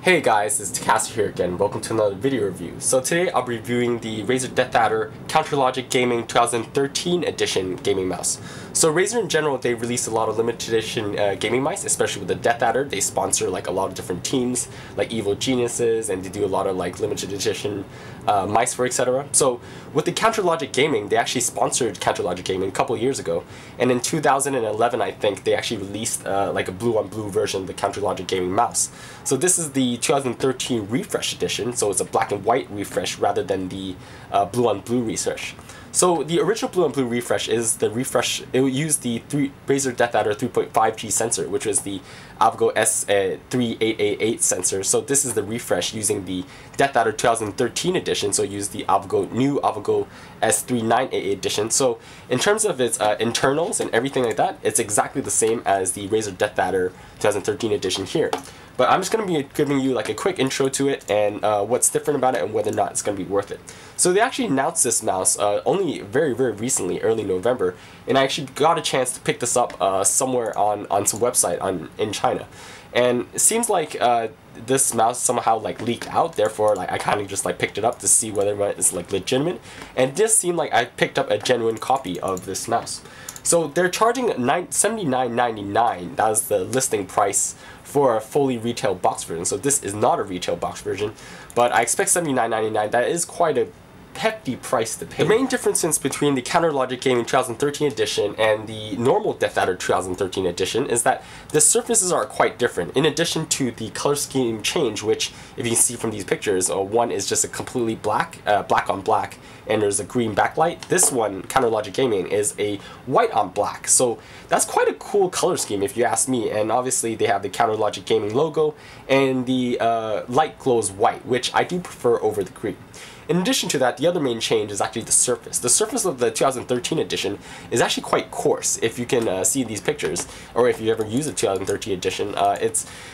Hey guys, it's Takasta here again. Welcome to another video review. So today I'll be reviewing the Razer Deathadder Counterlogic Gaming 2013 edition gaming mouse. So Razer in general, they release a lot of limited edition gaming mice, especially with the Deathadder. They sponsor like a lot of different teams, like Evil Geniuses, and they do a lot of like limited edition mice for etc. So with the Counterlogic Gaming, they actually sponsored Counterlogic Gaming a couple of years ago, and in 2011 I think they actually released like a blue on blue version of the Counterlogic Gaming mouse. So this is the 2013 refresh edition, so it's a black and white refresh rather than the blue on blue refresh. So the original blue on blue refresh is the refresh, it will use the Razer Deathadder 3.5G sensor, which was the AVGO S3888 sensor. So this is the refresh using the Deathadder 2013 edition, so use the new AVGO S3988 edition. So in terms of its internals and everything like that, it's exactly the same as the Razer Deathadder 2013 edition here. But I'm just going to be giving you like a quick intro to it and what's different about it and whether or not it's going to be worth it. So they actually announced this mouse only very recently, early November, and I actually got a chance to pick this up somewhere on some website in China. And it seems like this mouse somehow like leaked out, therefore like I kind of just like picked it up to see whether it's like legitimate, and it does seem like I picked up a genuine copy of this mouse. So they're charging $79.99, that was the listing price for a fully retail box version. So this is not a retail box version, but I expect $79.99, that is quite a hefty price to pay. The main difference between the Counterlogic Gaming 2013 edition and the normal Deathadder 2013 edition is that the surfaces are quite different. In addition to the color scheme change, which if you can see from these pictures, one is just a completely black on black, and there's a green backlight. This one, Counterlogic Gaming, is a white on black. So that's quite a cool color scheme if you ask me, and obviously they have the Counterlogic Gaming logo, and the light glows white, which I do prefer over the green. In addition to that, the other main change is actually the surface. The surface of the 2013 edition is actually quite coarse. If you can see these pictures, or if you ever use the 2013 edition, they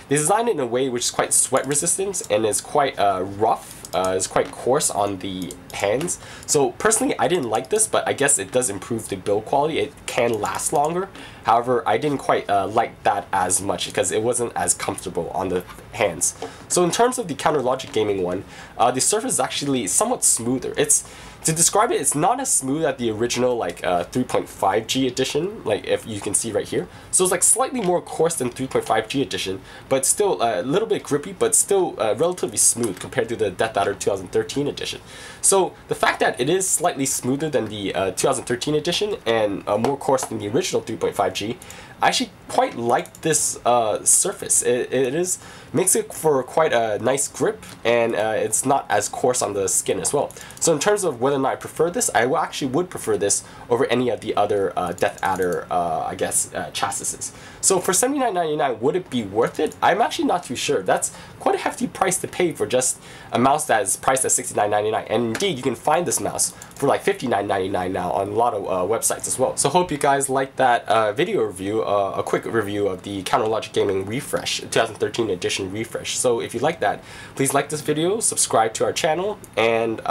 designed it in a way which is quite sweat resistant and is quite rough. It's quite coarse on the hands. So personally, I didn't like this, but I guess it does improve the build quality. It can last longer. However, I didn't quite like that as much because it wasn't as comfortable on the hands. So in terms of the Counterlogic Gaming one, the surface is actually somewhat smoother. To describe it, it's not as smooth as the original like 3.5G edition, like if you can see right here. So it's like slightly more coarse than 3.5G edition, but still a little bit grippy, but still relatively smooth compared to the Deathadder 2013 edition. So the fact that it is slightly smoother than the 2013 edition and more coarse than the original 3.5G, I actually quite like this surface. It makes it for quite a nice grip, and it's not as coarse on the skin as well. So in terms of whether or not I prefer this, I actually would prefer this over any of the other Deathadder, I guess, chassis. So for $79.99, would it be worth it? I'm actually not too sure. That's quite a hefty price to pay for just a mouse that is priced at $69.99. And indeed, you can find this mouse for like $59.99 now on a lot of websites as well. So hope you guys liked that video review, a quick review of the Counterlogic Gaming Refresh, 2013 edition refresh. So if you like that, please like this video, subscribe to our channel, and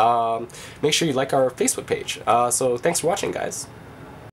make sure you like our Facebook page. So thanks for watching, guys.